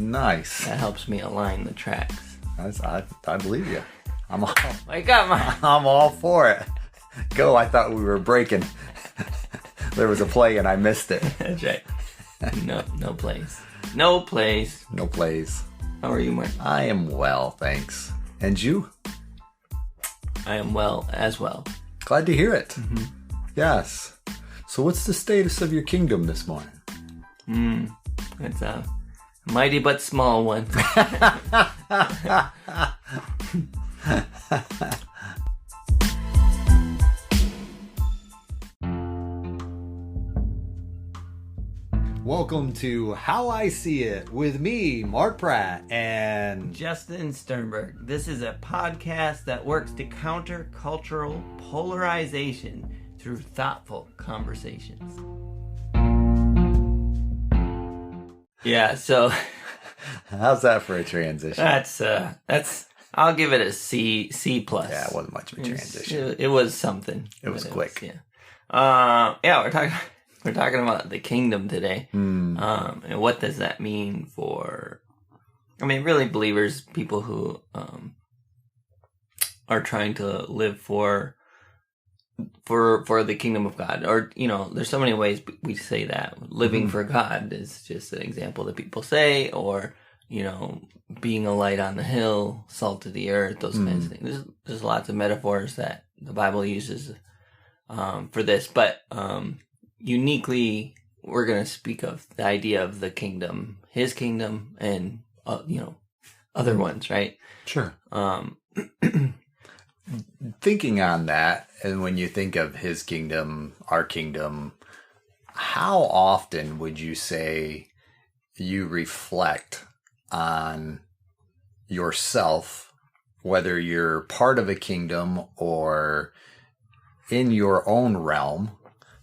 Nice. That helps me align the tracks. I believe you. Wake up, man. I'm all for it. Go. I thought we were breaking. There was a play and I missed it. That's right. No place. No place. No plays. How are you, Mark? I am well, thanks. And you? I am well as well. Glad to hear it. Mm-hmm. Yes. So what's the status of your kingdom this morning? It's a mighty but small one. Welcome to How I See It with me, Mark Pratt, and Justin Sternberg. This is a podcast that works to counter cultural polarization through thoughtful conversations. Yeah, so how's that for a transition? That's I'll give it a C plus. Yeah, it wasn't much of a transition. It was something. It was quick. We're talking about the kingdom today. And what does that mean for, really believers, people who are trying to live for the kingdom of God. Or, there's so many ways we say that. Living for God is just an example that people say, or, being a light on the hill, salt of the earth, those kinds of things. There's lots of metaphors that the Bible uses for this, but uniquely, we're going to speak of the idea of the kingdom, his kingdom, and, other ones, right? Sure. Thinking on that, and when you think of his kingdom, our kingdom, how often would you say you reflect on yourself, whether you're part of a kingdom or in your own realm?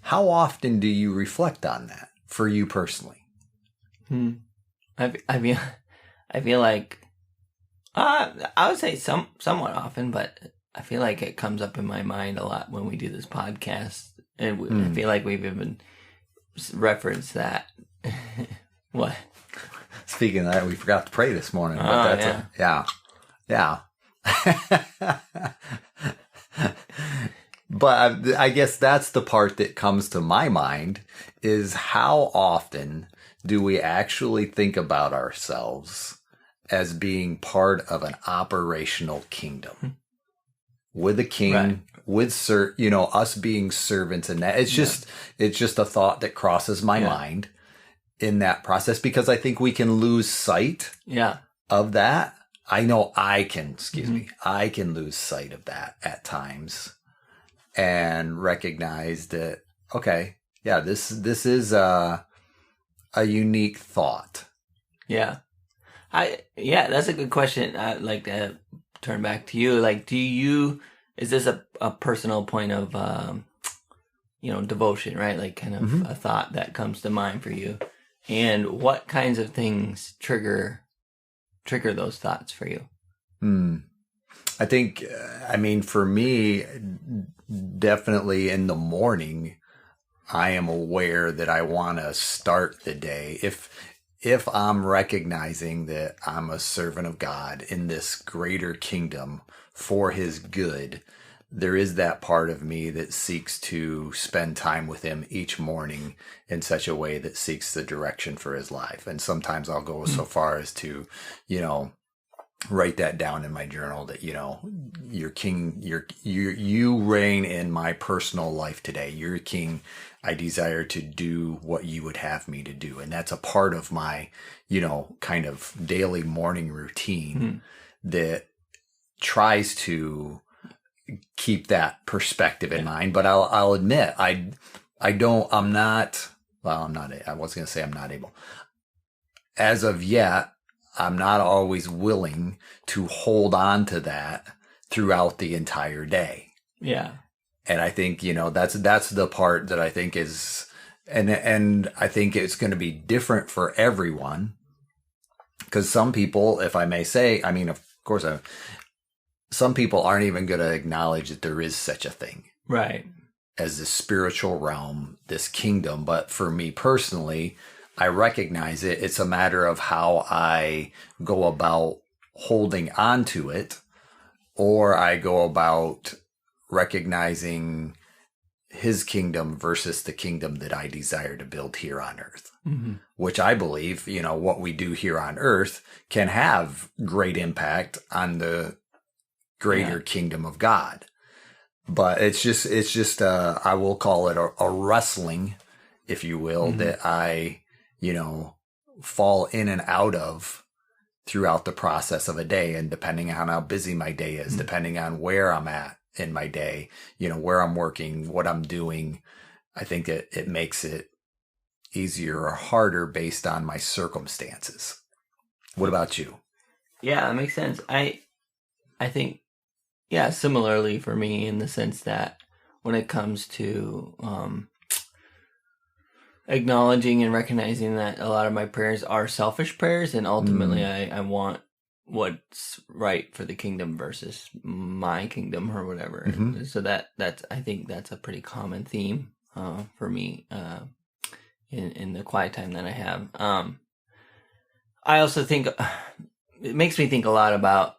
How often do you reflect on that for you personally? I feel like I would say somewhat often, but I feel like it comes up in my mind a lot when we do this podcast, and I feel like we've even referenced that. What? Speaking of that, we forgot to pray this morning. But yeah. But I guess that's the part that comes to my mind, is how often do we actually think about ourselves as being part of an operational kingdom with a king, right, with us being servants, and that it's just a thought that crosses my mind in that process, because I think we can lose sight of that. I know I can, I can lose sight of that at times. And recognize that, okay, this is a unique thought. Yeah. That's a good question. I'd like to turn back to you. Like, is this a personal point of, devotion, right? Like kind of a thought that comes to mind for you. And what kinds of things trigger those thoughts for you? I think, for me, definitely in the morning, I am aware that I want to start the day. If I'm recognizing that I'm a servant of God in this greater kingdom for his good, there is that part of me that seeks to spend time with him each morning in such a way that seeks the direction for his life. And sometimes I'll go so far as to, write that down in my journal that, you're king, you reign in my personal life today. You're king. I desire to do what you would have me to do. And that's a part of my, kind of daily morning routine that tries to keep that perspective in mind. But I'll admit, I was going to say I'm not able. As of yet, I'm not always willing to hold on to that throughout the entire day. Yeah. And I think, that's the part that I think is, and I think it's going to be different for everyone, because some people, if I may say, of course, some people aren't even going to acknowledge that there is such a thing. Right. As the spiritual realm, this kingdom. But for me personally, I recognize it. It's a matter of how I go about holding on to it, or I go about recognizing his kingdom versus the kingdom that I desire to build here on earth, which I believe, what we do here on earth can have great impact on the greater kingdom of God. But it's just I will call it a wrestling, if you will, that I, fall in and out of throughout the process of a day. And depending on how busy my day is, depending on where I'm at in my day, where I'm working, what I'm doing, I think it makes it easier or harder based on my circumstances. What about you? Yeah, that makes sense. I think, similarly for me, in the sense that when it comes to acknowledging and recognizing that a lot of my prayers are selfish prayers, and ultimately I want what's right for the kingdom versus my kingdom or whatever. So that's I think that's a pretty common theme for me in the quiet time that I have. I also think it makes me think a lot about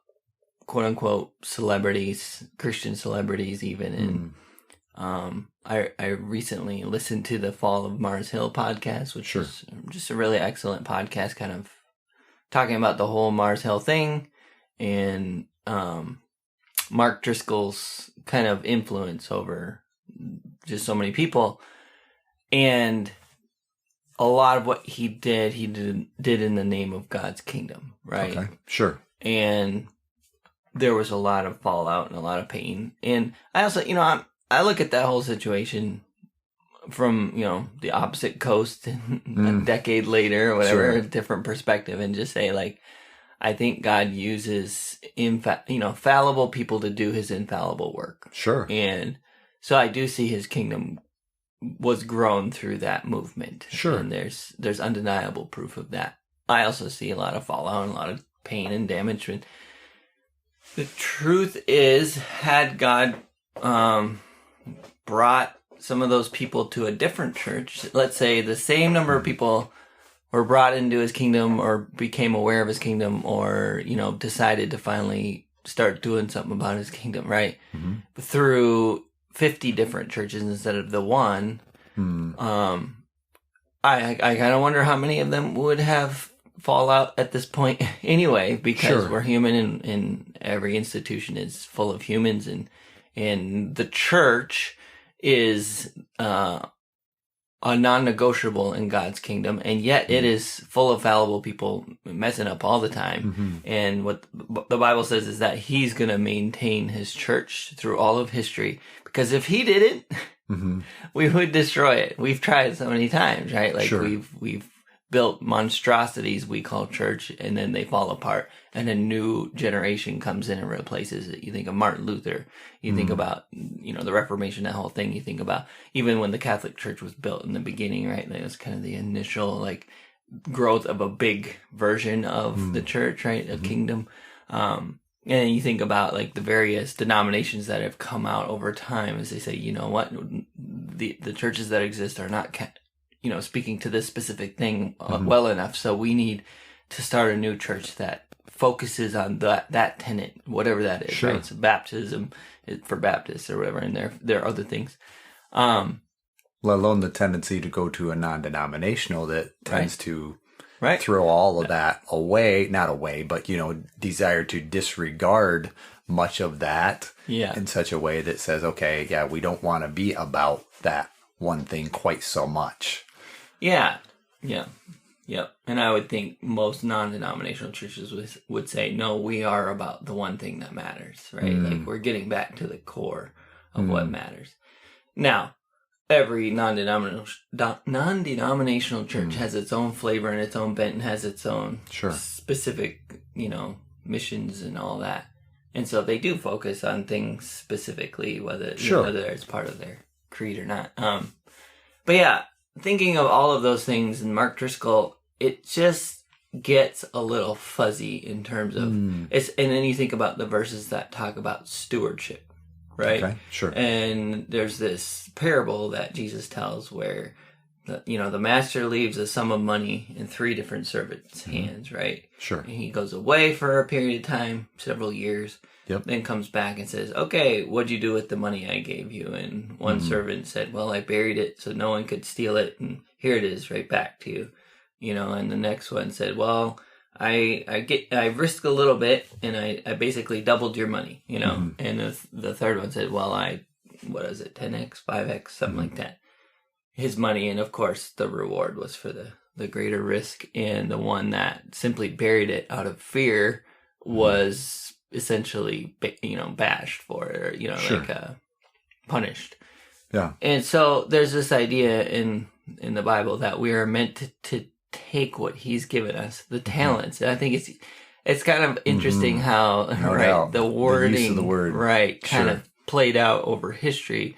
quote unquote celebrities, Christian celebrities even. And I recently listened to the Fall of Mars Hill podcast, which is just a really excellent podcast, kind of talking about the whole Mars Hill thing and Mark Driscoll's kind of influence over just so many people. And a lot of what he did in the name of God's kingdom, right? Okay, sure. And there was a lot of fallout and a lot of pain. And I also, I look at that whole situation from, the opposite coast a decade later or whatever, a different perspective, and just say, like, I think God uses, fallible people to do his infallible work. Sure. And so I do see his kingdom was grown through that movement. Sure. And there's undeniable proof of that. I also see a lot of fallout and a lot of pain and damage. And the truth is, had God brought some of those people to a different church, let's say the same number of people were brought into his kingdom or became aware of his kingdom or, decided to finally start doing something about his kingdom, right? Through 50 different churches instead of the one. I kind of wonder how many of them would have fallout at this point anyway, because we're human and every institution is full of humans, and the church is a non-negotiable in God's kingdom, and yet it is full of fallible people messing up all the time. And what the Bible says is that he's going to maintain his church through all of history, because if he didn't, we would destroy it. We've tried so many times, right? Like we've built monstrosities we call church, and then they fall apart, and a new generation comes in and replaces it. You think of Martin Luther, you think about, the Reformation, that whole thing. You think about even when the Catholic Church was built in the beginning, right? That was kind of the initial growth of a big version of the church, right? A kingdom. And you think about the various denominations that have come out over time as they say, you know what, the churches that exist are not speaking to this specific thing well enough. So we need to start a new church that focuses on that tenet, whatever that is, right? So baptism for Baptists or whatever, and there are other things. Let alone the tendency to go to a non-denominational that tends to throw all of that away, not away, but, desire to disregard much of that in such a way that says, okay, we don't want to be about that one thing quite so much. Yep. And I would think most non-denominational churches would say, no, we are about the one thing that matters, right? We're getting back to the core of what matters. Now, every non-denominational church has its own flavor and its own bent and has its own specific, missions and all that. And so they do focus on things specifically, whether it's part of their creed or not. But yeah, thinking of all of those things and Mark Driscoll, it just gets a little fuzzy in terms of it's. And then you think about the verses that talk about stewardship, right? Okay, sure. And there's this parable that Jesus tells where the master leaves a sum of money in 3 different servants' hands, right? Sure. And he goes away for a period of time, several years. Yep. Then comes back and says, "Okay, what'd you do with the money I gave you?" And one servant said, "Well, I buried it so no one could steal it, and here it is, right back to you." And the next one said, "Well, I risked a little bit, and I basically doubled your money, And the third one said, "Well, what is it, 10x, 5x, something like that, his money." And of course, the reward was for the greater risk, and the one that simply buried it out of fear was essentially, bashed for it, or Sure. punished. Yeah. And so there's this idea in the Bible that we are meant to take what He's given us, the talents. And I think it's kind of interesting how the wording, the use of the word, kind of played out over history,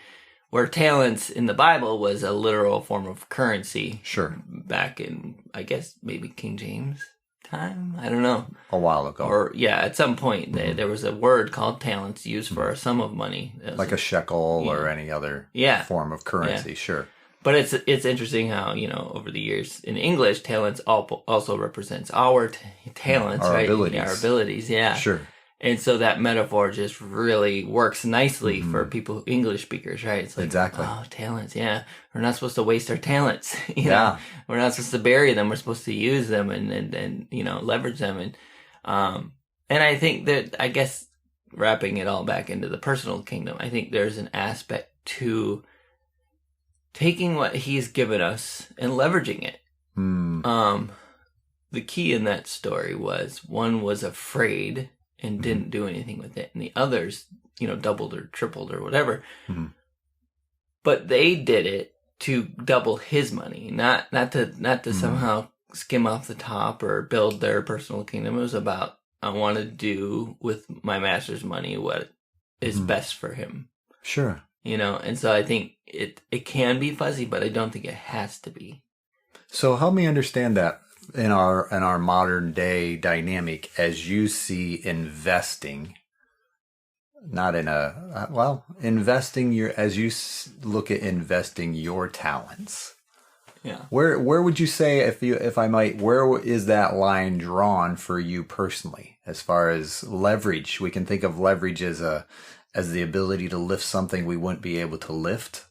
where talents in the Bible was a literal form of currency. Sure. Back in, I guess, maybe King James time, I don't know, a while ago, or at some point there was a word called talents used for a sum of money, like a shekel or any other form of currency. Sure. But it's interesting how over the years in English, talents also represents our talents, our right? abilities. Our abilities, Sure. And so that metaphor just really works nicely for people, English speakers, right? It's like, exactly. Oh, talents, yeah. We're not supposed to waste our talents. We're not supposed to bury them. We're supposed to use them and leverage them. And I think that, I guess, wrapping it all back into the personal kingdom, I think there's an aspect to taking what He's given us and leveraging it. The key in that story was one was afraid and didn't do anything with it, and the others, doubled or tripled or whatever. But they did it to double His money, not to somehow skim off the top or build their personal kingdom. It was about, I want to do with my master's money what is best for him. Sure. And so I think it can be fuzzy, but I don't think it has to be. So help me understand that in our modern day dynamic, as you see investing, not in investing as you look at investing your talents. Yeah. Where would you say, if I might, where is that line drawn for you personally as far as leverage? We can think of leverage as the ability to lift something we wouldn't be able to lift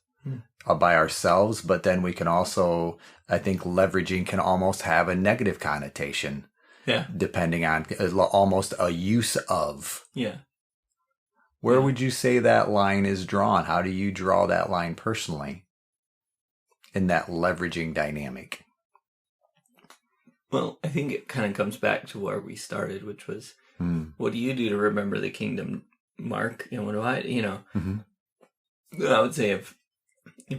by ourselves, but then we can also, I think leveraging can almost have a negative connotation. Yeah. Depending on almost a use of. Yeah. Where would you say that line is drawn? How do you draw that line personally in that leveraging dynamic? Well, I think it kind of comes back to where we started, which was, what do you do to remember the kingdom, Mark? What do I, I would say if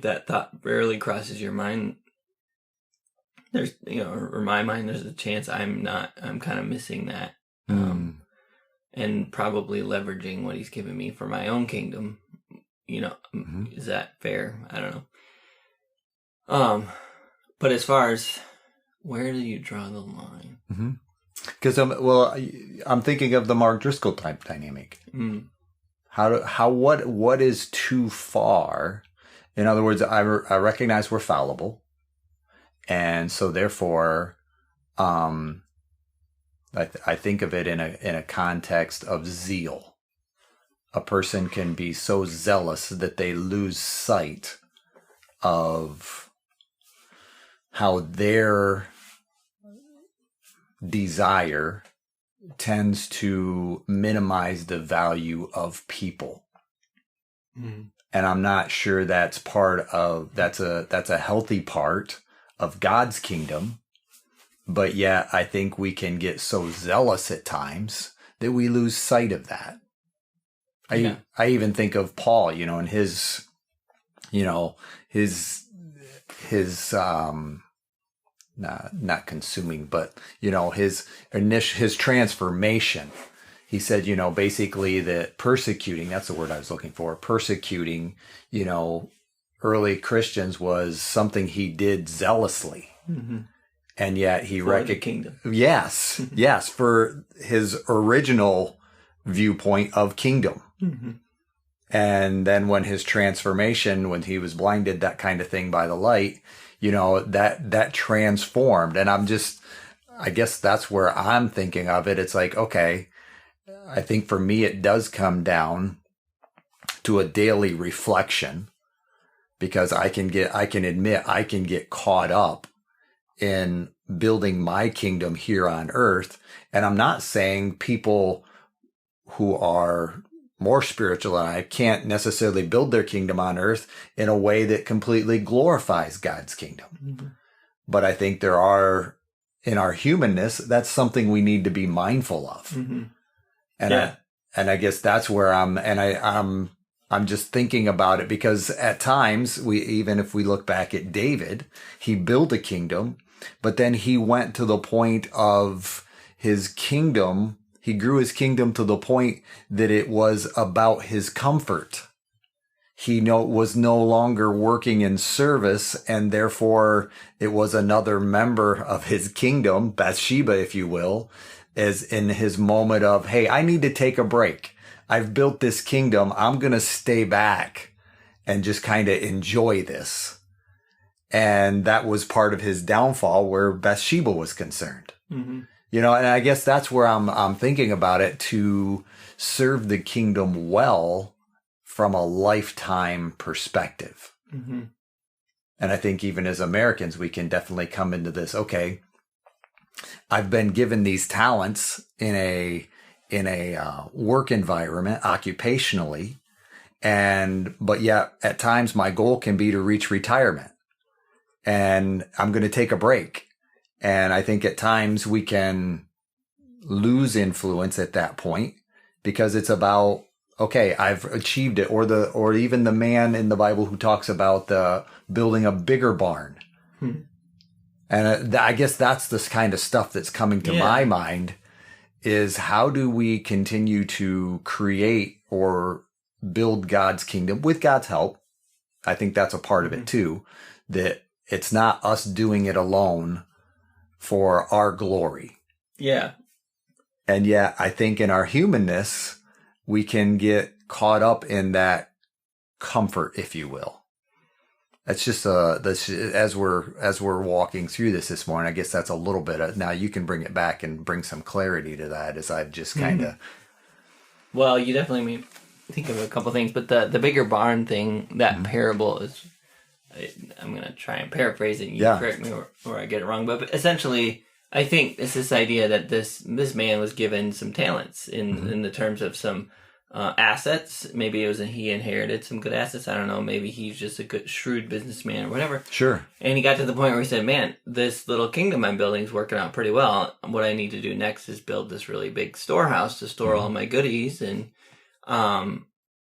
that thought rarely crosses your mind, there's, or my mind, there's a chance I'm kind of missing that. And probably leveraging what He's given me for my own kingdom. Is that fair? I don't know. But as far as where do you draw the line? Because I'm thinking of the Mark Driscoll type dynamic. What is too far? In other words, I recognize we're fallible, and so therefore, I think of it in a context of zeal. A person can be so zealous that they lose sight of how their desire tends to minimize the value of people. And I'm not sure that's a healthy part of God's kingdom. But yet I think we can get so zealous at times that we lose sight of that. I even think of Paul, and his not consuming, but his transformation. He said, basically that persecuting, that's the word I was looking for, persecuting, early Christians was something he did zealously. And yet he recognized kingdom. Yes, for his original viewpoint of kingdom. And then when his transformation, when he was blinded, that kind of thing by the light, that transformed. And I guess that's where I'm thinking of it. It's like, okay, I think for me, it does come down to a daily reflection, because I can admit I can get caught up in building my kingdom here on earth. And I'm not saying people who are more spiritual than I can't necessarily build their kingdom on earth in a way that completely glorifies God's kingdom. Mm-hmm. But I think there are, in our humanness, that's something we need to be mindful of. Mm-hmm. And I guess that's where I'm just thinking about it, because at times even if we look back at David, he built a kingdom, but then he went to the point of his kingdom. He grew his kingdom to the point that it was about his comfort. He was no longer working in service, and therefore it was another member of his kingdom, Bathsheba, if you will, as in his moment of, hey, I need to take a break. I've built this kingdom. I'm going to stay back and just kind of enjoy this. And that was part of his downfall where Bathsheba was concerned. Mm-hmm. And I guess that's where I'm thinking about it, to serve the kingdom well from a lifetime perspective. Mm-hmm. And I think even as Americans, we can definitely come into this, okay, I've been given these talents in a work environment, occupationally, but yet at times my goal can be to reach retirement, and I'm going to take a break. And I think at times we can lose influence at that point, because it's about, okay, I've achieved it, or even the man in the Bible who talks about the building a bigger barn. And I guess that's this kind of stuff that's coming to my mind, is how do we continue to create or build God's kingdom with God's help? I think that's a part of it too, that it's not us doing it alone for our glory. Yeah. And yet I think in our humanness, we can get caught up in that comfort, if you will. That's just as we're walking through this morning, I guess that's a little bit now you can bring it back and bring some clarity to that, as I've just kind of. Well, you definitely made me think of a couple things, but the bigger barn thing, that parable is, I'm going to try and paraphrase it, and you correct me or I get it wrong, but essentially I think it's this idea that this man was given some talents in the terms of some assets. Maybe it was he inherited some good assets. I don't know. Maybe he's just a good, shrewd businessman or whatever. Sure. And he got to the point where he said, man, this little kingdom I'm building is working out pretty well. What I need to do next is build this really big storehouse to store all my goodies. And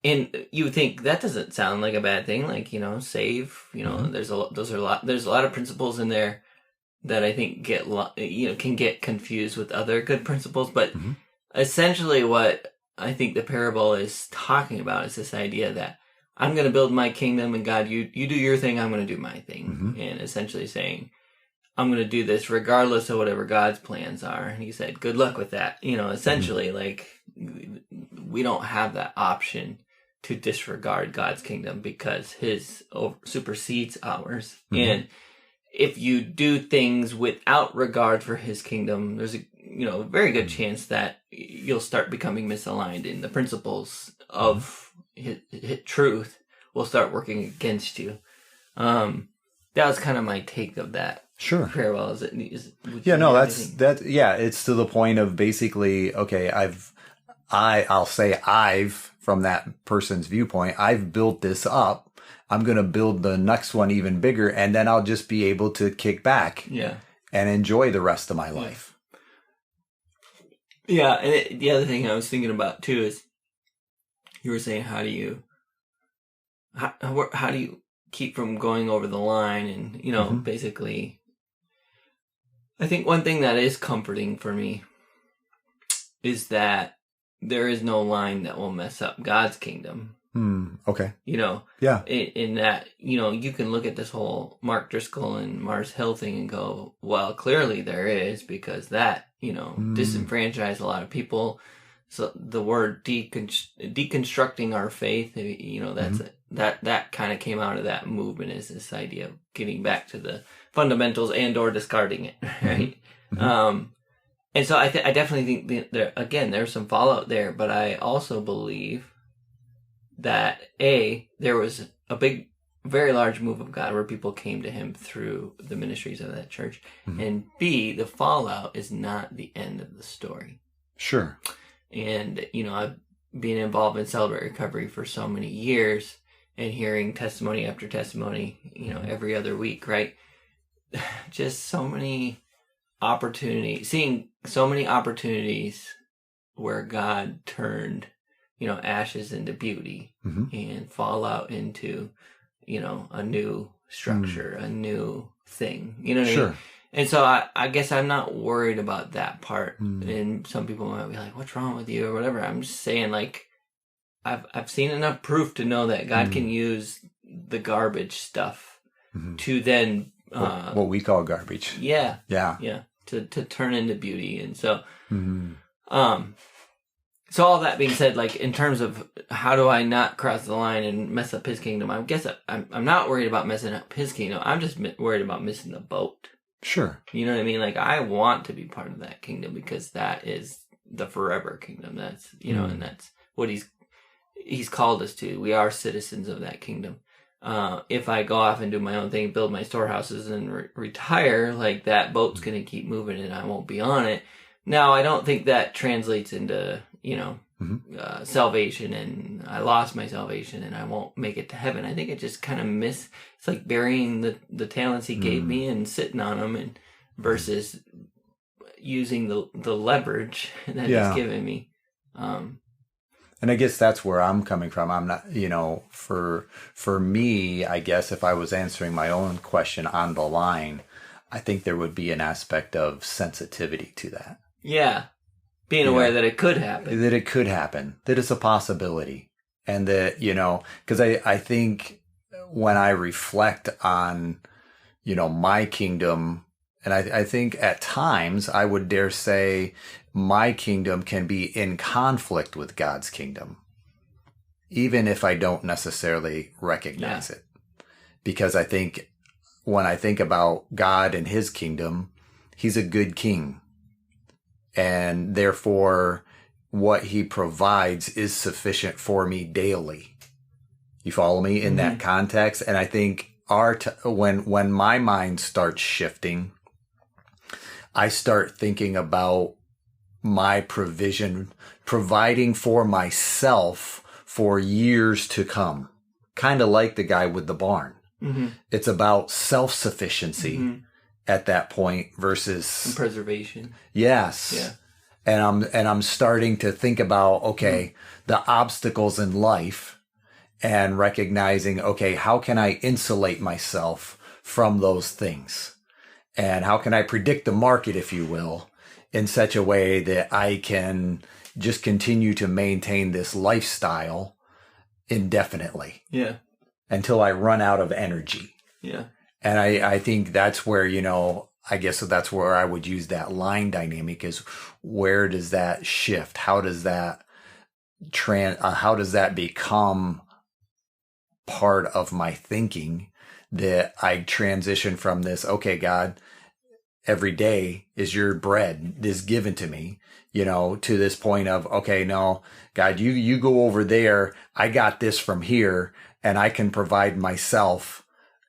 you would think that doesn't sound like a bad thing. Like, save, there's a lot of principles in there that I think can get confused with other good principles. But essentially what I think the parable is talking about is this idea that I'm going to build my kingdom, and God, you do your thing, I'm going to do my thing. And essentially saying, I'm going to do this regardless of whatever God's plans are. And he said, good luck with that. Essentially, like, we don't have that option to disregard God's kingdom, because his supersedes ours. And if you do things without regard for his kingdom, there's a very good chance that you'll start becoming misaligned, and the principles of his truth will start working against you. That was kind of my take of that. Sure. Parallel. It's to the point of basically, okay, I've from that person's viewpoint, I've built this up. I'm going to build the next one even bigger, and then I'll just be able to kick back and enjoy the rest of my life. Yeah, and the other thing I was thinking about too is, you were saying, how do you keep from going over the line? And, basically, I think one thing that is comforting for me is that there is no line that will mess up God's kingdom. Okay. In that, you can look at this whole Mark Driscoll and Mars Hill thing and go, well, clearly there is, because that, disenfranchised a lot of people, so the word deconstructing our faith, that's that kind of came out of that movement, is this idea of getting back to the fundamentals and or discarding it, right? And so I definitely think there's some fallout there, but I also believe that there was a very large move of God where people came to him through the ministries of that church, and B, the fallout is not the end of the story. Sure. And, I've been involved in Celebrate Recovery for so many years and hearing testimony after testimony, every other week, right? Just so many opportunities, seeing so many opportunities where God turned, ashes into beauty and fallout into, a new structure, a new thing, what I mean? And so I guess I'm not worried about that part. And some people might be like, what's wrong with you or whatever. I'm just saying, like, I've seen enough proof to know that God can use the garbage stuff to then what we call garbage. Yeah. To turn into beauty. And so so all that being said, like, in terms of how do I not cross the line and mess up his kingdom, I guess I'm not worried about messing up his kingdom. I'm just worried about missing the boat. Sure. You know what I mean? Like, I want to be part of that kingdom because that is the forever kingdom. That's, and that's what he's called us to. We are citizens of that kingdom. If I go off and do my own thing, build my storehouses and retire, like, that boat's going to keep moving and I won't be on it. Now, I don't think that translates into, salvation, and I lost my salvation and I won't make it to heaven. I think it just kind of it's like burying the talents he gave me and sitting on them, and versus using the leverage that he's given me. And I guess that's where I'm coming from. I'm not, for me, I guess if I was answering my own question on the line, I think there would be an aspect of sensitivity to that. Yeah. Being aware that it could happen. That it's a possibility. And that, because I think when I reflect on, my kingdom, and I think at times I would dare say my kingdom can be in conflict with God's kingdom, even if I don't necessarily recognize it. Because I think when I think about God and his kingdom, he's a good king. And therefore, what he provides is sufficient for me daily. You follow me in that context? And I think when my mind starts shifting, I start thinking about my provision, providing for myself for years to come. Kind of like the guy with the barn. It's about self-sufficiency. At that point versus and preservation. Yes. Yeah. And I'm starting to think about, okay, the obstacles in life, and recognizing, okay, how can I insulate myself from those things? And how can I predict the market, if you will, in such a way that I can just continue to maintain this lifestyle indefinitely. Yeah. Until I run out of energy. Yeah. And I think that's where, I guess that's where I would use that line dynamic, is where does that shift? How does that become part of my thinking, that I transition from this, okay, God, every day is your bread is given to me, to this point of, okay, no, God, you go over there. I got this from here and I can provide myself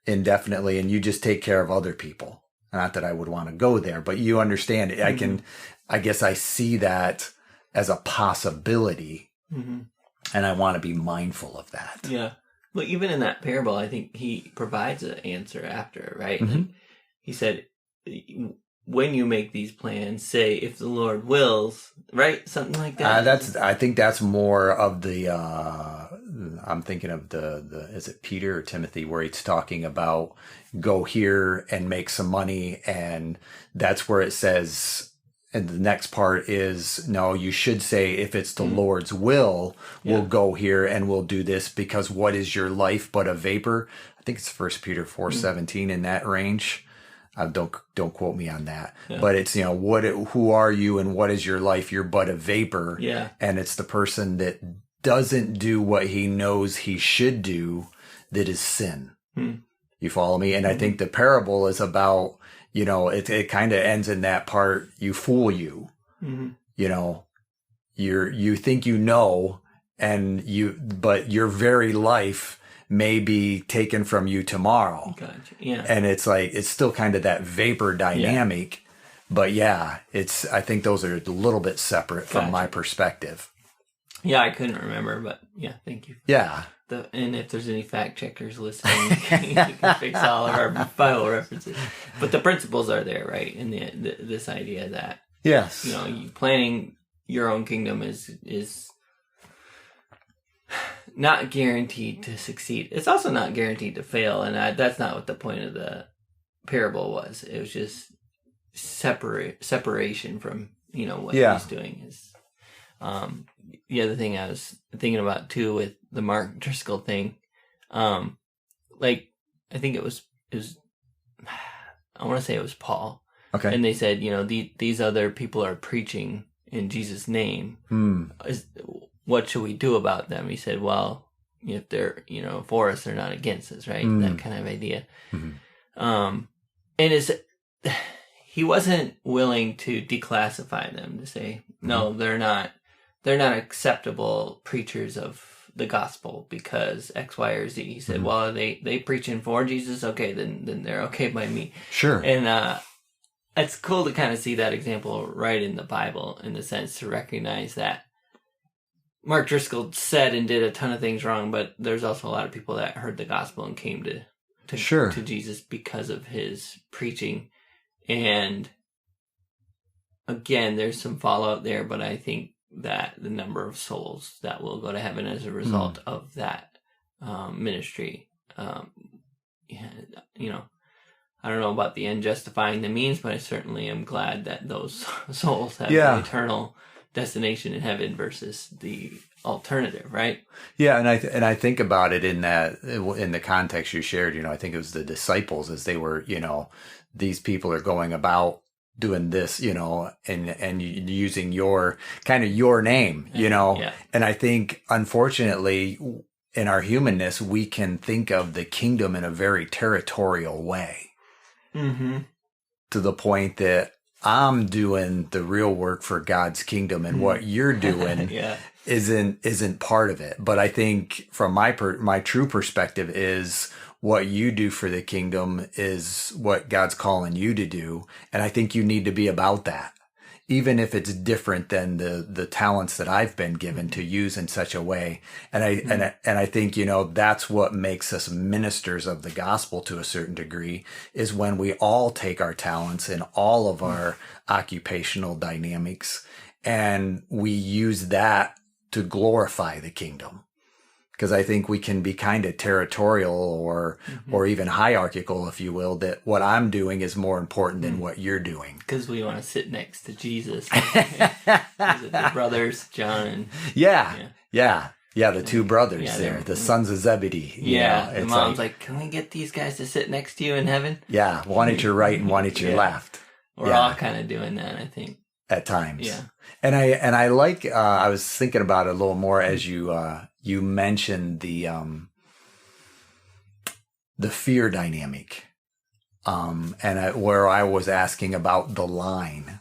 indefinitely, and you just take care of other people. Not that I would want to go there, but you understand it. I guess I see that as a possibility, and I want to be mindful of that. Yeah. Well, even in that parable, I think he provides an answer after, right? Like, he said, when you make these plans, say, if the Lord wills, right? Something like that. I think that's more of the, I'm thinking of is it Peter or Timothy, where he's talking about go here and make some money. And that's where it says, and the next part is, no, you should say, if it's the Lord's will, we'll go here and we'll do this, because what is your life but a vapor? I think it's 1 Peter 4:17 in that range. Don't quote me on that. Yeah. But it's, who are you and what is your life? You're but a vapor. Yeah. And it's the person that doesn't do what he knows he should do that is sin. You follow me? And I think the parable is about, it kind of ends in that part, you fool you. You think but your very life may be taken from you tomorrow. Gotcha. Yeah. And it's like, it's still kind of that vapor dynamic, but I think those are a little bit separate from my perspective. Yeah, I couldn't remember, but yeah, thank you. Yeah. And if there's any fact checkers listening, you can fix all of our Bible references. But the principles are there, right? And this idea that, yes, you planning your own kingdom is not guaranteed to succeed. It's also not guaranteed to fail, and that's not what the point of the parable was. It was just separation from what he's doing. Is the other thing I was thinking about too with the Mark Driscoll thing. I think it was I want to say it was Paul. Okay, and they said these other people are preaching in Jesus' name. What should we do about them? He said, well, if they're, for us, they're not against us, right? That kind of idea. And he wasn't willing to declassify them, to say, no, they're not acceptable preachers of the gospel because X, Y, or Z. He said, well, they preaching for Jesus. Okay, then they're okay by me. Sure. And, it's cool to kind of see that example right in the Bible, in the sense to recognize that Mark Driscoll said and did a ton of things wrong, but there's also a lot of people that heard the gospel and came to Jesus because of his preaching. And again, there's some fallout there, but I think that the number of souls that will go to heaven as a result of that ministry, I don't know about the end justifying the means, but I certainly am glad that those souls have an eternal destination in heaven versus the alternative, right? Yeah, and I think about it in the context you shared. I think it was the disciples, as they were, these people are going about doing this, and using your name, Yeah. And I think, unfortunately, in our humanness, we can think of the kingdom in a very territorial way. To the point that I'm doing the real work for God's kingdom, and what you're doing isn't part of it. But I think from my true perspective is what you do for the kingdom is what God's calling you to do. And I think you need to be about that, even if it's different than the talents that I've been given to use in such a way. And I think, that's what makes us ministers of the gospel to a certain degree, is when we all take our talents and all of our occupational dynamics and we use that to glorify the kingdom. Because I think we can be kind of territorial or even hierarchical, if you will, that what I'm doing is more important than what you're doing. Because we want to sit next to Jesus. The brothers, John and... Yeah, the two brothers there, the sons of Zebedee. The mom's like, can we get these guys to sit next to you in heaven? Yeah, one at your right and one at your left. We're all kind of doing that, I think. At times. Yeah. And I like, I was thinking about it a little more as you mentioned the fear dynamic, where I was asking about the line,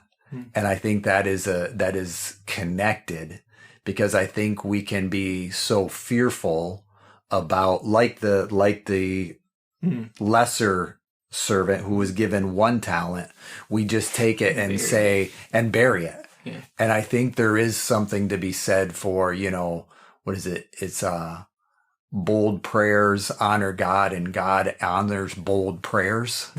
and I think that is connected, because I think we can be so fearful about like the lesser servant who was given one talent, we just take it and say and bury it. Yeah. And I think there is something to be said for, what is it? It's bold prayers honor God, and God honors bold prayers.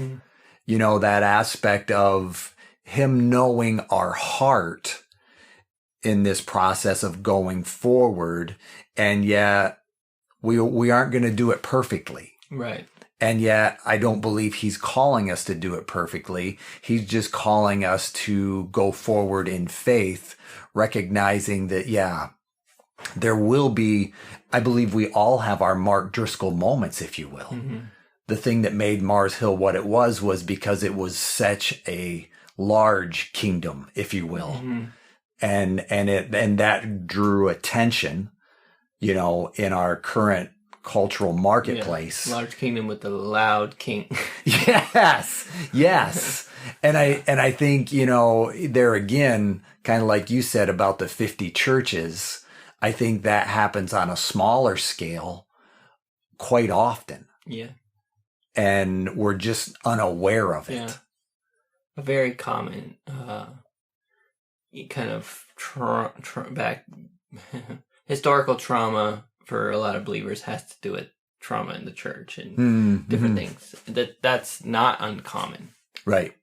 That aspect of him knowing our heart in this process of going forward, and yet we aren't going to do it perfectly. Right. And yet I don't believe he's calling us to do it perfectly. He's just calling us to go forward in faith, recognizing that, there will be, I believe we all have our Mark Driscoll moments, if you will. the thing that made Mars Hill what it was because it was such a large kingdom, if you will. Mm-hmm. And that drew attention, you know, in our current cultural marketplace. Yeah. Large kingdom with the loud king. Yes. And I think, you know, there again, kind of like you said about the 50 churches, I think that happens on a smaller scale quite often. Yeah. And we're just unaware of it. Yeah. A very common kind of historical trauma for a lot of believers has to do with trauma in the church and different things. That's not uncommon. Right.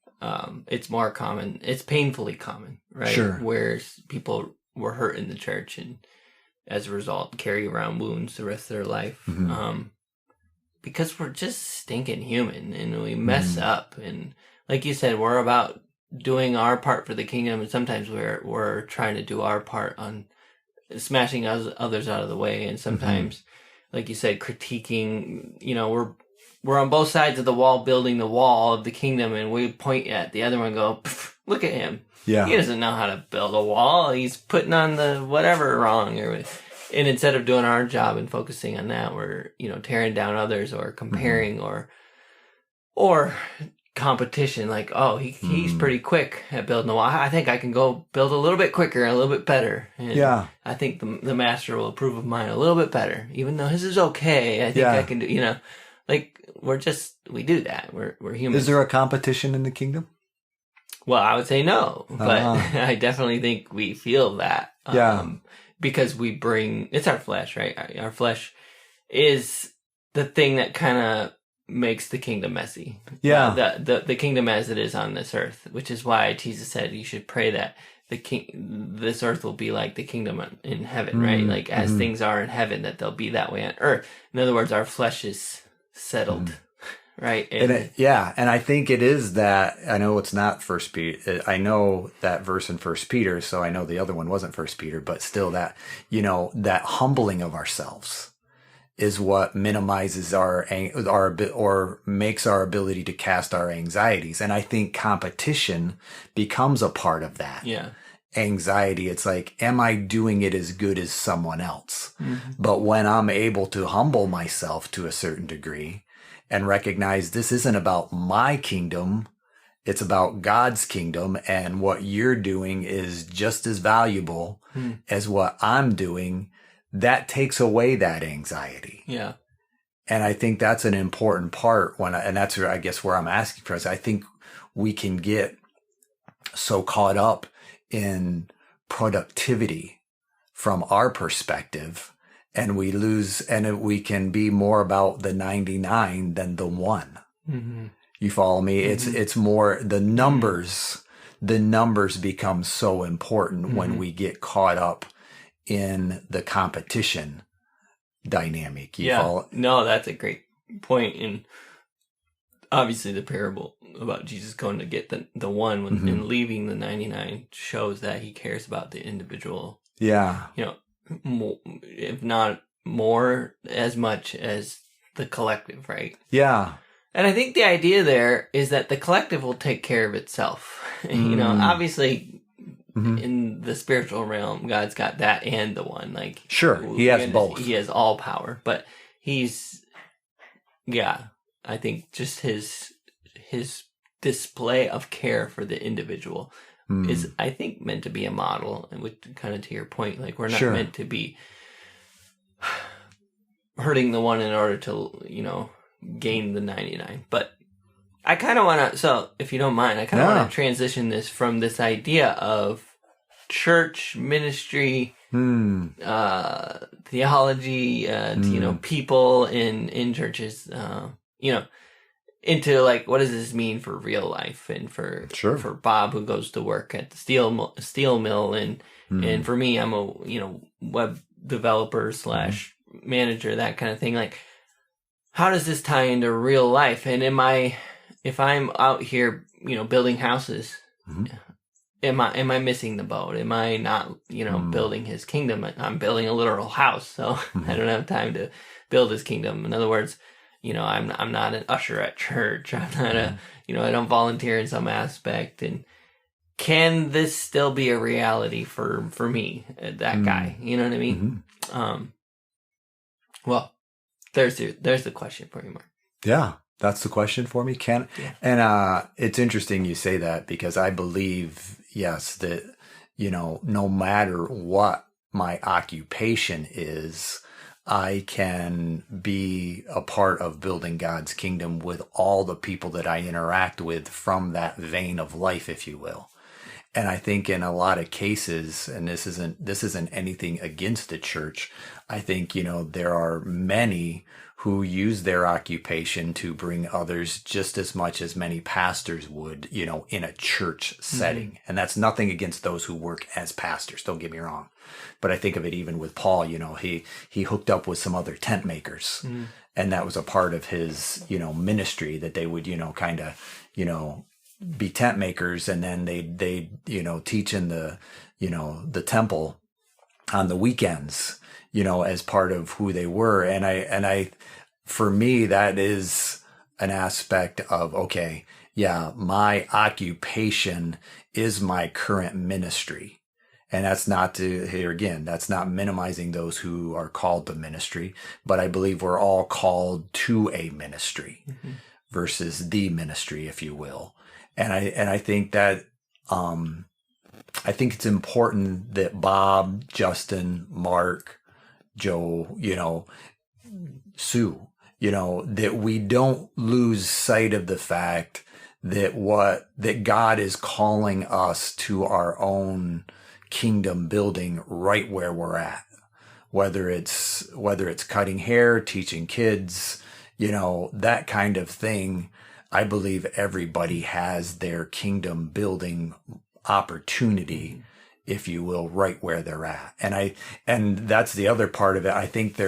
It's more common. It's painfully common, right? Sure. Where people were hurt in the church and as a result carry around wounds the rest of their life. Because we're just stinking human and we mess up. And like you said, we're about doing our part for the kingdom. And sometimes we're trying to do our part on smashing others out of the way. And sometimes, like you said, critiquing, you know, we're on both sides of the wall, building the wall of the kingdom. And we point at the other one and go, look at him. Yeah. He doesn't know how to build a wall. He's putting on the whatever wrong. And instead of doing our job and focusing on that, we're, you know, tearing down others or comparing or competition. Like, oh, he's pretty quick at building a wall. I think I can go build a little bit quicker, a little bit better. And I think the master will approve of mine a little bit better, even though his is okay. I think I can do, you know, like we do that. We're humans. Is there a competition in the kingdom? Well, I would say no, but I definitely think we feel that. Because it's our flesh, right? Our flesh is the thing that kind of makes the kingdom messy. Yeah. The kingdom as it is on this earth, which is why Jesus said you should pray that this earth will be like the kingdom in heaven, right? Like as things are in heaven, that they'll be that way on earth. In other words, our flesh is settled. Right. And I think it is that. I know it's not First Peter. I know that verse in First Peter, so I know the other one wasn't First Peter, but still that, you know, that humbling of ourselves is what minimizes our or makes our ability to cast our anxieties. And I think competition becomes a part of that. Yeah. Anxiety. It's like, am I doing it as good as someone else? But when I'm able to humble myself to a certain degree, and recognize this isn't about my kingdom, it's about God's kingdom, and what you're doing is just as valuable as what I'm doing, that takes away that anxiety. Yeah. And I think that's an important part and that's where I guess where I'm asking for us. I think we can get so caught up in productivity from our perspective, and we lose, and we can be more about the 99 than the one. You follow me? It's more the numbers become so important when we get caught up in the competition dynamic. You follow? No, that's a great point. And obviously the parable about Jesus going to get the one and leaving the 99 shows that he cares about the individual. Yeah. You know, more, if not more, as much as the collective, right? Yeah. And I think the idea there is that the collective will take care of itself. You know, obviously in the spiritual realm, God's got that and the one. Like, sure, he has both. He has all power, but I think just his display of care for the individual is, I think, meant to be a model. And with kind of to your point, like, we're not meant to be hurting the one in order to, you know, gain the 99. But I kind of want to, so if you don't mind, I kind of want to transition this from this idea of church ministry, theology, you know, people in churches, you know, into like, what does this mean for real life, and for Bob, who goes to work at the steel mill, and for me, I'm a, you know, web developer / manager, that kind of thing. Like, how does this tie into real life? And if I'm out here, you know, building houses, am I missing the boat? Am I not, you know, building his kingdom? I'm building a literal house, so I don't have time to build his kingdom. In other words, I'm not an usher at church. I'm not I don't volunteer in some aspect. And can this still be a reality for me, that guy? You know what I mean? Well, there's the question for you, Mark. Yeah, that's the question for me. And it's interesting you say that, because I believe, yes, that, no matter what my occupation is, I can be a part of building God's kingdom with all the people that I interact with from that vein of life, if you will. And I think in a lot of cases, and this isn't anything against the church, I think, there are many who use their occupation to bring others just as much as many pastors would, in a church setting. Mm-hmm. And that's nothing against those who work as pastors, don't get me wrong. But I think of it even with Paul, he hooked up with some other tent makers. Mm-hmm. And that was a part of his, ministry, that they would, kind of, be tent makers, and then they teach in the temple on the weekends, as part of who they were. And I for me, that is an aspect of, okay, yeah, my occupation is my current ministry. And that's not that's not minimizing those who are called to ministry, but I believe we're all called to a ministry. Mm-hmm. Versus the ministry, if you will. And I think that, I think it's important that Bob, Justin, Mark, Joe, Sue, that we don't lose sight of the fact that God is calling us to our own kingdom building right where we're at, whether it's cutting hair, teaching kids, that kind of thing. I believe everybody has their kingdom building opportunity, if you will, right where they're at. And that's the other part of it. I think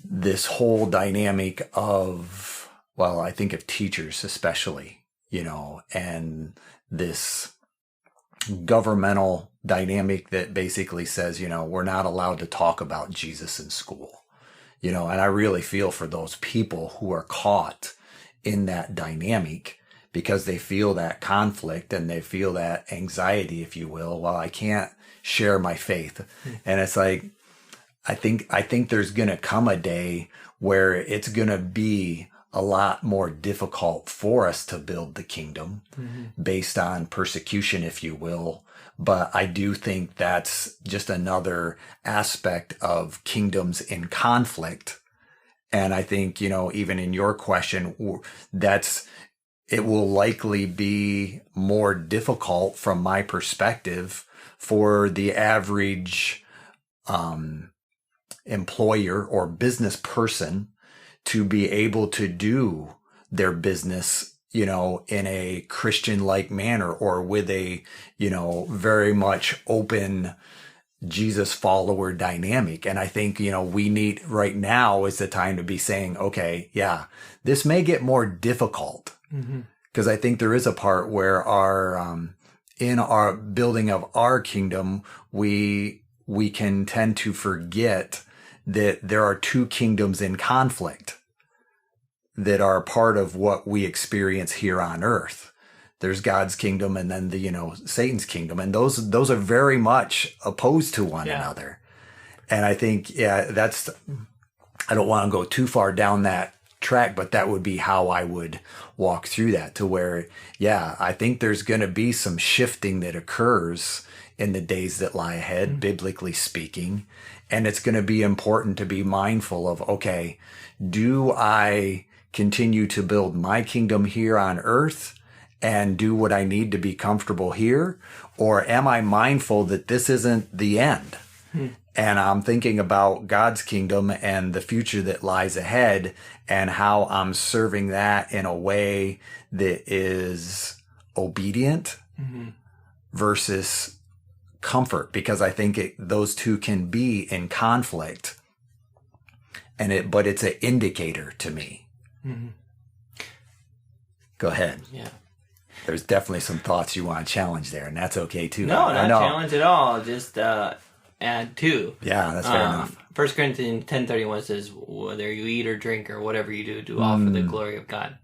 this whole dynamic of, I think of teachers especially, and this governmental dynamic that basically says, we're not allowed to talk about Jesus in school, and I really feel for those people who are caught in that dynamic, because they feel that conflict and they feel that anxiety, if you will. Well, I can't share my faith. And it's like, I think there's going to come a day where it's going to be a lot more difficult for us to build the kingdom based on persecution, if you will. But I do think that's just another aspect of kingdoms in conflict. And I think, even in your question, it will likely be more difficult from my perspective for the average employer or business person to be able to do their business, in a Christian-like manner, or with a, very much open Jesus follower dynamic. And I think, we need right now is the time to be saying, okay, yeah, this may get more difficult, because I think there is a part where in our building of our kingdom, we can tend to forget that there are two kingdoms in conflict that are part of what we experience here on earth. There's God's kingdom and then Satan's kingdom. And those are very much opposed to one another. And I think, I don't want to go too far down that track, but that would be how I would walk through that, to where, I think there's going to be some shifting that occurs in the days that lie ahead, biblically speaking. And it's going to be important to be mindful of, okay, do I continue to build my kingdom here on earth and do what I need to be comfortable here? Or am I mindful that this isn't the end? And I'm thinking about God's kingdom and the future that lies ahead, and how I'm serving that in a way that is obedient versus comfort, because I think those two can be in conflict, but it's an indicator to me. Go ahead. Yeah. There's definitely some thoughts you want to challenge there, and that's okay too. No, not challenge at all. Just, add too. Yeah, that's fair enough. 1 Corinthians 10:31 says, whether you eat or drink or whatever you do, do all for the glory of God.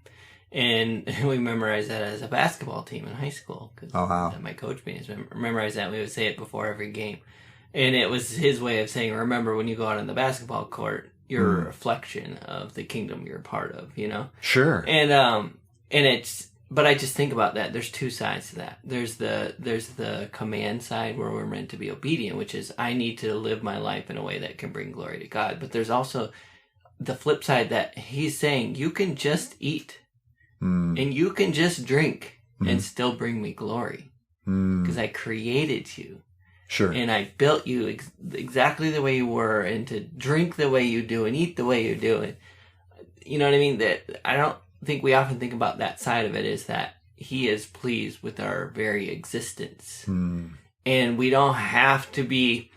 And we memorized that as a basketball team in high school. Oh, wow. My coach made us memorize that. We would say it before every game. And it was his way of saying, remember, when you go out on the basketball court, you're a reflection of the kingdom you're a part of, you know? Sure. And it's, but I just think about that. There's two sides to that. There's the command side where we're meant to be obedient, which is I need to live my life in a way that can bring glory to God. But there's also the flip side that he's saying you can just eat and you can just drink and still bring me glory because I created you. Sure. And I built you exactly the way you were, and to drink the way you do and eat the way you do. And you know what I mean? That I don't think we often think about that side of it, is that he is pleased with our very existence. And we don't have to be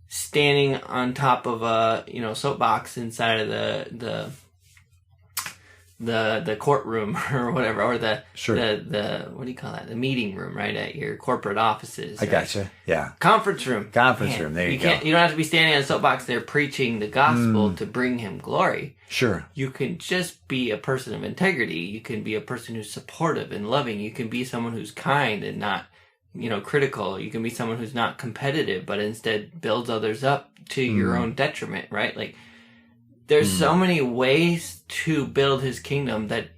standing on top of a, soapbox inside of the courtroom or whatever, or the what do you call that? The meeting room, right? At your corporate offices. I gotcha. Yeah. Conference room. Room. There you go. You don't have to be standing on a soapbox there preaching the gospel to bring him glory. Sure. You can just be a person of integrity. You can be a person who's supportive and loving. You can be someone who's kind and not, critical. You can be someone who's not competitive, but instead builds others up to your own detriment, right? Like, there's so many ways to build his kingdom that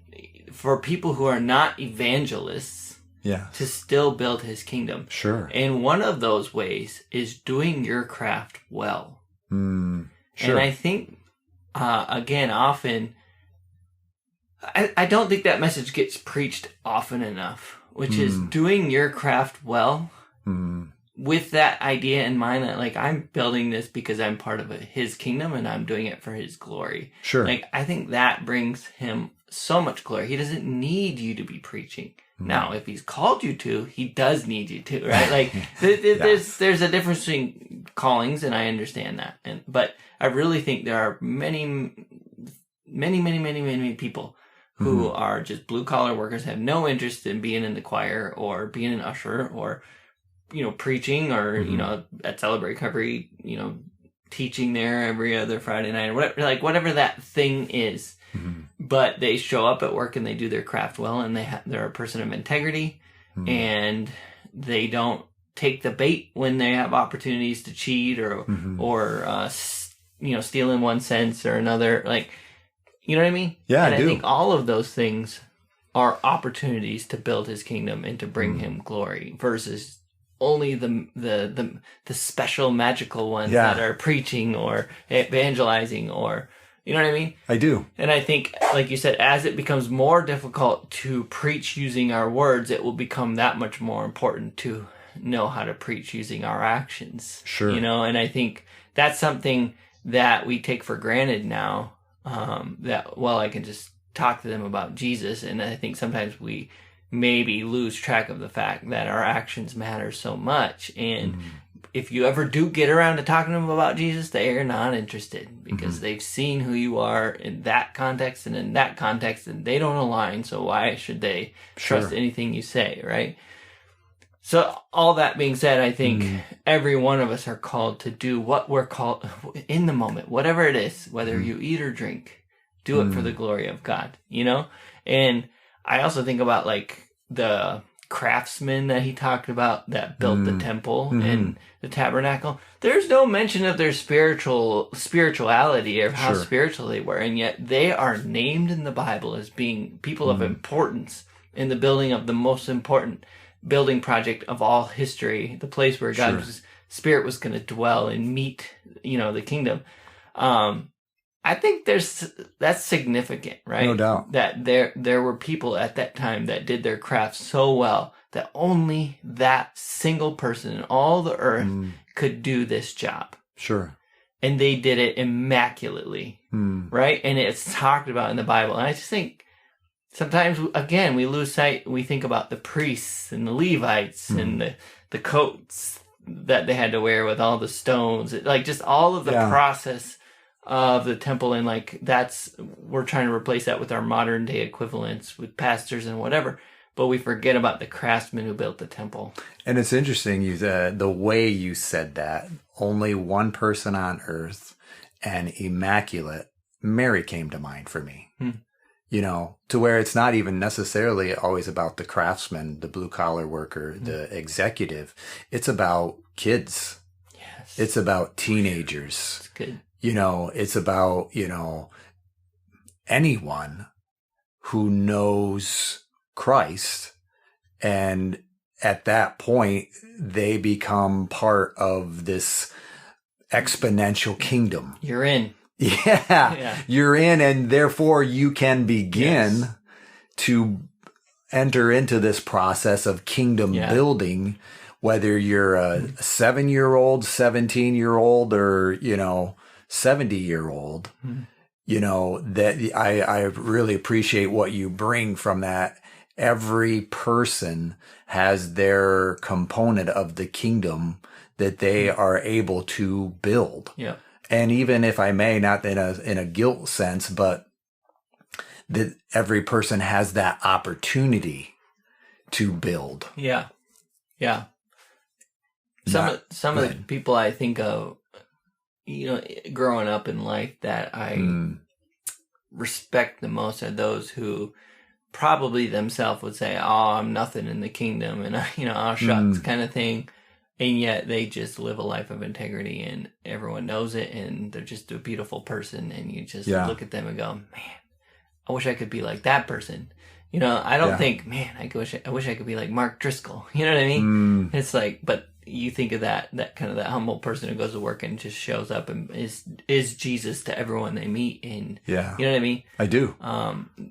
for people who are not evangelists, to still build his kingdom. Sure. And one of those ways is doing your craft well. Sure. And I think, again, often, I don't think that message gets preached often enough, which is doing your craft well. With that idea in mind that, like, I'm building this because I'm part of his kingdom and I'm doing it for his glory. Sure. Like, I think that brings him so much glory. He doesn't need you to be preaching. Now, if he's called you to, he does need you to, right? Like, there's a difference between callings, and I understand that. But I really think there are many people who are just blue-collar workers, have no interest in being in the choir or being an usher or preaching or, at Celebrate Recovery, teaching there every other Friday night or whatever that thing is. But they show up at work and they do their craft well, and they're a person of integrity, and they don't take the bait when they have opportunities to cheat or steal in one sense or another. Like, you know what I mean? Yeah, and I do. think all of those things are opportunities to build his kingdom and to bring him glory versus only the special magical ones that are preaching or evangelizing or, you know what I mean? I do. And I think, like you said, as it becomes more difficult to preach using our words, it will become that much more important to know how to preach using our actions. Sure. And I think that's something that we take for granted now, I can just talk to them about Jesus. And I think sometimes we maybe lose track of the fact that our actions matter so much. And if you ever do get around to talking to them about Jesus, they are not interested because they've seen who you are in that context and in that context, and they don't align. So why should they trust anything you say, right? So all that being said, I think every one of us are called to do what we're called in the moment, whatever it is, whether you eat or drink, do it for the glory of God, And I also think about, like, the craftsmen that he talked about that built the temple and the tabernacle. There's no mention of their spirituality or how spiritual they were, and yet they are named in the Bible as being people of importance in the building of the most important building project of all history, the place where God's Spirit was going to dwell and meet, the kingdom. I think that's significant, right? No doubt. That there were people at that time that did their craft so well that only that single person in all the earth could do this job. Sure. And they did it immaculately, right? And it's talked about in the Bible. And I just think sometimes, again, we lose sight. We think about the priests and the Levites and the coats that they had to wear with all the stones, like just all of the process of the temple. And we're trying to replace that with our modern day equivalents with pastors and whatever. but we forget about the craftsman who built the temple. And it's interesting, the way you said that. Only one person on earth, and immaculate, Mary came to mind for me. To where it's not even necessarily always about the craftsman, the blue collar worker, the executive. It's about kids. Yes. It's about teenagers. That's good. It's about, anyone who knows Christ. And at that point, they become part of this exponential kingdom. You're in. Yeah, you're in, and therefore you can begin to enter into this process of kingdom building, whether you're a 7-year-old, 17-year-old, or, 70-year-old. That I really appreciate what you bring from that. Every person has their component of the kingdom that they are able to build. Yeah. And even if I may, not in a guilt sense, but that every person has that opportunity to build. Yeah. Yeah. Some of the people I think of, growing up in life that I respect the most are those who probably themselves would say, "Oh, I'm nothing in the kingdom," and "Oh, shucks," kind of thing. And yet they just live a life of integrity, and everyone knows it, and they're just a beautiful person. And you just look at them and go, "Man, I wish I could be like that person." I don't think, "Man, I wish I could be like Mark Driscoll." You know what I mean? It's like, but you think of that kind of that humble person who goes to work and just shows up and is Jesus to everyone they meet, and you know what I mean? I do.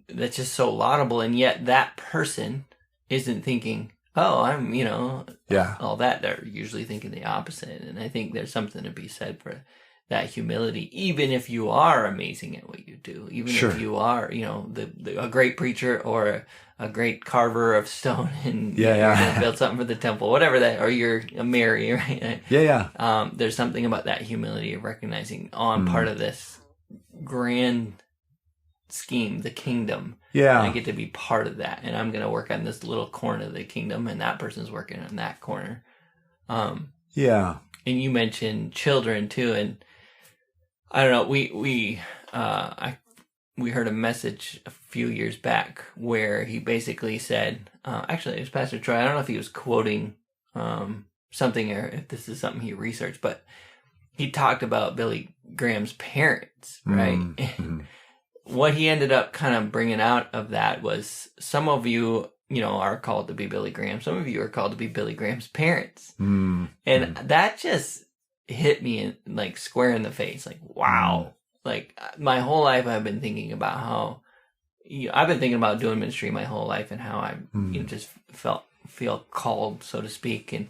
That's just so laudable, and yet that person isn't thinking, "Oh, I'm, all that." They're usually thinking the opposite. And I think there's something to be said for that humility, even if you are amazing at what you do, even if you are, a great preacher or a great carver of stone, and you're going to build something for the temple, whatever that, or you're a Mary, right? There's something about that humility of recognizing, I'm part of this grand scheme, the kingdom. And I get to be part of that, and I'm going to work on this little corner of the kingdom, and that person's working on that corner. And you mentioned children too, and I don't know, we heard a message a few years back where he basically said, actually it was Pastor Troy, I don't know if he was quoting something or if this is something he researched, but he talked about Billy Graham's parents, right? What he ended up kind of bringing out of that was, some of you, are called to be Billy Graham. Some of you are called to be Billy Graham's parents. And that just hit me like square in the face. Like, wow. Like, my whole life I've been thinking about how, I've been thinking about doing ministry my whole life, and how I just feel called, so to speak, and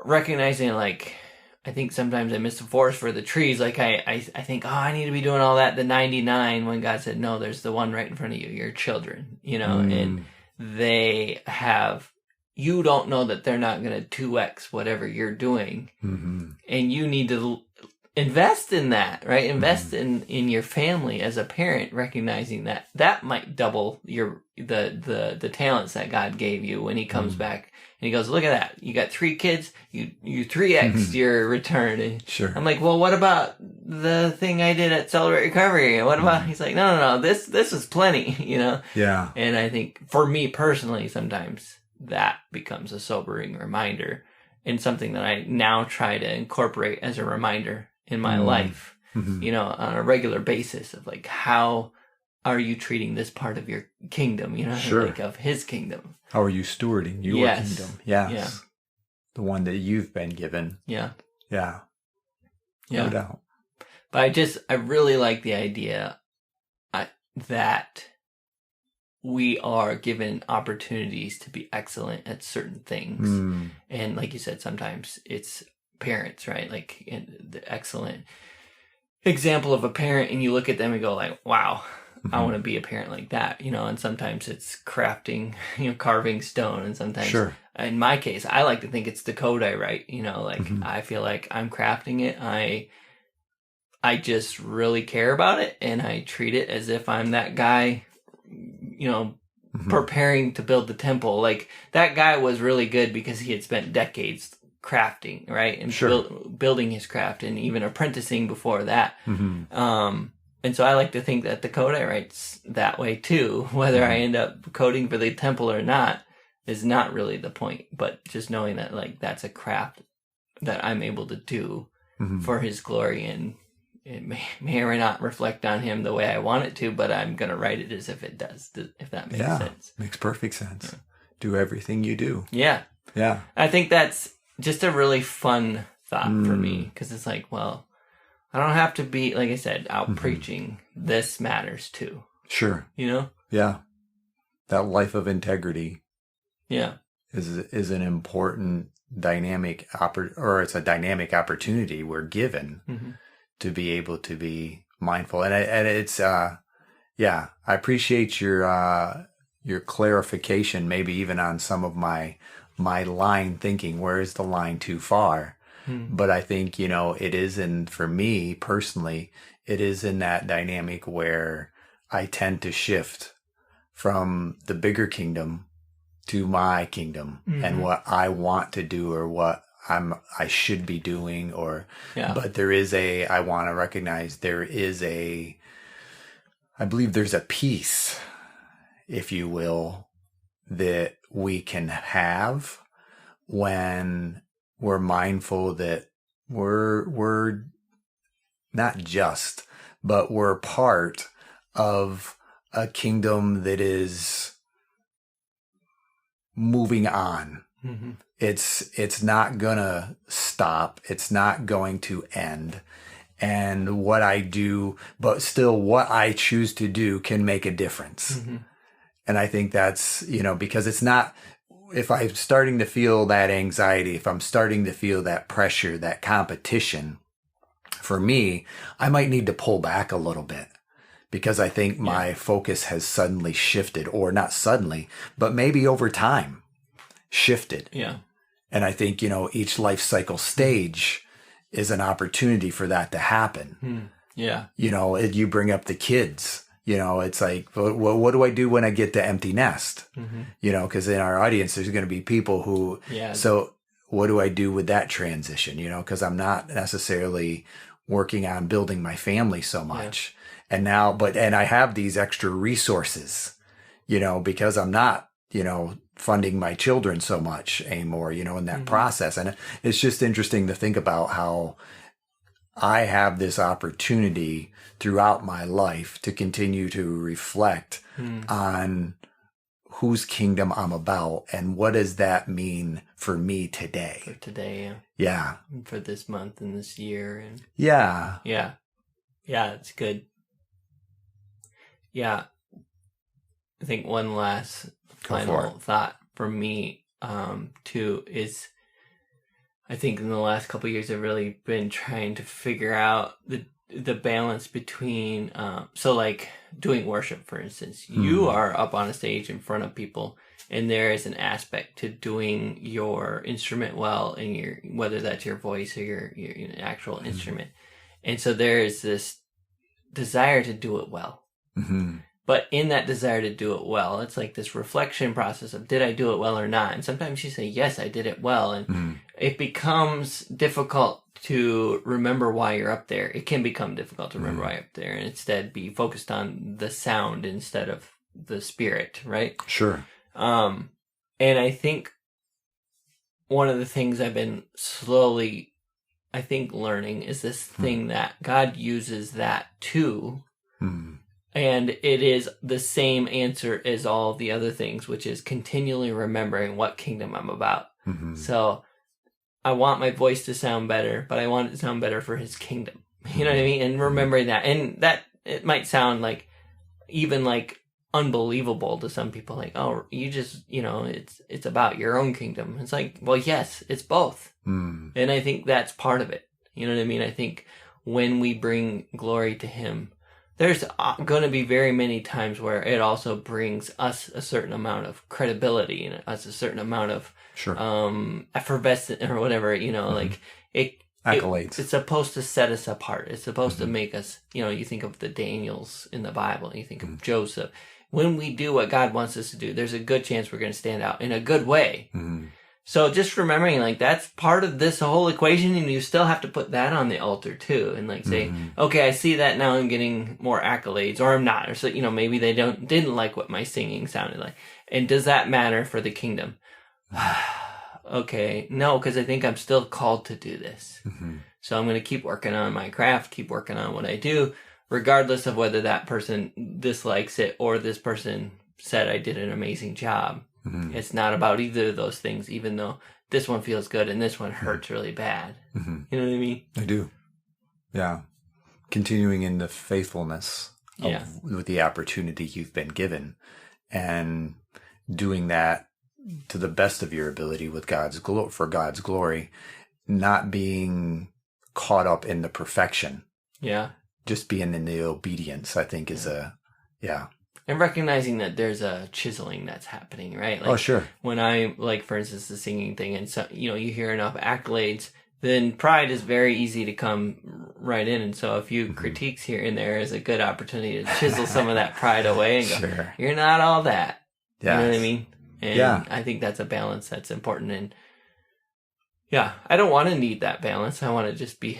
recognizing, like, I think sometimes I miss the forest for the trees. Like, I think, I need to be doing all that, the 99, when God said, no, there's the one right in front of you, your children, and they have, you don't know that they're not going to 2x whatever you're doing. And you need to invest in that, right? Invest in your family as a parent, recognizing that might double the talents that God gave you when he comes back. And he goes, look at that. You got 3 kids. You 3x your return. And I'm like, well, what about the thing I did at Celebrate Recovery? What about, he's like, no, this is plenty, Yeah. And I think for me personally, sometimes that becomes a sobering reminder, and something that I now try to incorporate as a reminder in my life, on a regular basis, of like, how are you treating this part of your kingdom, like of his kingdom? How are you stewarding your kingdom? Yes. Yeah. The one that you've been given. Yeah. No doubt. But I really like the idea that we are given opportunities to be excellent at certain things. And like you said, sometimes it's parents, right? Like, the excellent example of a parent, and you look at them and go like, wow, I want to be a parent like that, and sometimes it's crafting, carving stone, and sometimes, in my case, I like to think it's the code I write, I feel like I'm crafting it. I just really care about it, and I treat it as if I'm that guy, preparing to build the temple. Like, that guy was really good because he had spent decades crafting, right? And building his craft, and even apprenticing before that. And so I like to think that the code I write's that way too. Whether I end up coding for the temple or not is not really the point, but just knowing that, like, that's a craft that I'm able to do for his glory, and it may or may not reflect on him the way I want it to, but I'm going to write it as if it does, if that makes sense. Makes perfect sense. Yeah. Do everything you do. Yeah. Yeah. I think that's just a really fun thought for me, because it's like, well, I don't have to be, like I said, out preaching. This matters too. Sure. You know? Yeah. That life of integrity. Yeah. Is an important dynamic it's a dynamic opportunity we're given to be able to be mindful. And it's I appreciate your clarification, maybe even on some of my line thinking. Where is the line too far? But I think, it is for me personally, it is in that dynamic where I tend to shift from the bigger kingdom to my kingdom and what I want to do, or what I should be doing, but I want to recognize I believe there's a peace, if you will, that we can have when we're mindful that we're not just, but we're part of a kingdom that is moving on. It's not gonna stop. It's not going to end. And what I do, but still what I choose to do can make a difference. And I think that's, because it's not, if I'm starting to feel that anxiety, if I'm starting to feel that pressure, that competition, for me, I might need to pull back a little bit, because I think my focus has suddenly shifted, or not suddenly, but maybe over time shifted. Yeah. And I think, each life cycle stage is an opportunity for that to happen. Yeah. You bring up the kids. It's like, well, what do I do when I get to empty nest? Because in our audience, there's going to be people who, so what do I do with that transition? Because I'm not necessarily working on building my family so much. And now, and I have these extra resources, because I'm not, funding my children so much anymore, in that process. And it's just interesting to think about how I have this opportunity throughout my life to continue to reflect on whose kingdom I'm about, and what does that mean for me today. For today, yeah. For this month and this year. And yeah. Yeah, it's good. Yeah. I think one last final thought for me, too, is I think in the last couple of years I've really been trying to figure out the balance between, so like doing worship, for instance, you are up on a stage in front of people, and there is an aspect to doing your instrument well, and whether that's your voice or your actual instrument. And so there is this desire to do it well. But in that desire to do it well, it's like this reflection process of, did I do it well or not? And sometimes you say, yes, I did it well. And it becomes difficult to remember why you're up there. It can become difficult to remember why you're up there, and instead be focused on the sound instead of the spirit, right? Sure. And I think one of the things I've been slowly, learning is this thing that God uses that too. And it is the same answer as all the other things, which is continually remembering what kingdom I'm about. So I want my voice to sound better, but I want it to sound better for his kingdom. You know what I mean? And remembering that. And that, it might sound like, even like unbelievable to some people, like, oh, you just, it's about your own kingdom. It's like, well, yes, it's both. And I think that's part of it. You know what I mean? I think when we bring glory to him, there's going to be very many times where it also brings us a certain amount of credibility and us a certain amount of effervescent or whatever, like accolades. It's supposed to set us apart. It's supposed to make us, you think of the Daniels in the Bible, and you think of Joseph. When we do what God wants us to do, there's a good chance we're going to stand out in a good way. So just remembering, like, that's part of this whole equation, and you still have to put that on the altar too, and like say, okay, I see that now I'm getting more accolades, or I'm not, or so, maybe they didn't like what my singing sounded like, and does that matter for the kingdom? Okay, no, because I think I'm still called to do this. So I'm going to keep working on my craft, keep working on what I do, regardless of whether that person dislikes it or this person said I did an amazing job. It's not about either of those things, even though this one feels good and this one hurts really bad. You know what I mean? I do. Yeah. Continuing in the faithfulness with the opportunity you've been given, and doing that to the best of your ability with for God's glory, not being caught up in the perfection. Yeah. Just being in the obedience, I think, is And recognizing that there's a chiseling that's happening, right? Like, oh, sure. When I, like, for instance, the singing thing, and so, you hear enough accolades, then pride is very easy to come right in. And so a few critiques here and there is a good opportunity to chisel some of that pride away and go, you're not all that. You know what I mean? And I think that's a balance that's important. And I don't want to need that balance. I want to just be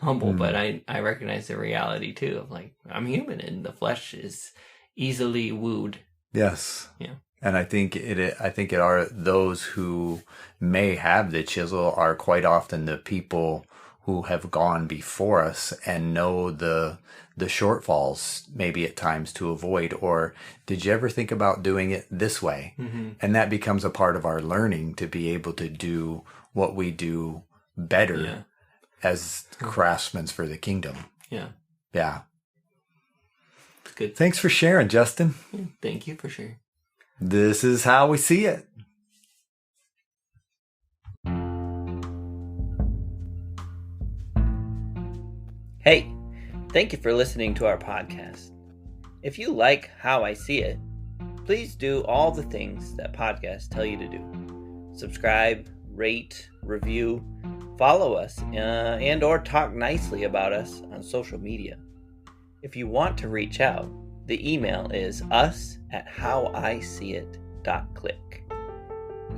humble, but I recognize the reality too of, like, I'm human and the flesh is easily wooed. Yes. Yeah. And I think it are those who may have the chisel are quite often the people who have gone before us and know the shortfalls maybe at times to avoid, or did you ever think about doing it this way? And that becomes a part of our learning to be able to do what we do better as craftsmen for the kingdom. Yeah. Good. Thanks for sharing, Justin. Thank you for sharing. This is how we see it. Hey, thank you for listening to our podcast. If you like How I See It, please do all the things that podcasts tell you to do. Subscribe, rate, review, follow us, and or talk nicely about us on social media. If you want to reach out, the email is us@howiseeit.click.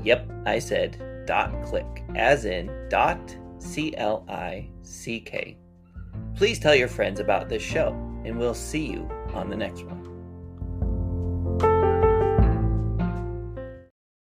Yep, I said .click, as in .click. Please tell your friends about this show, and we'll see you on the next one.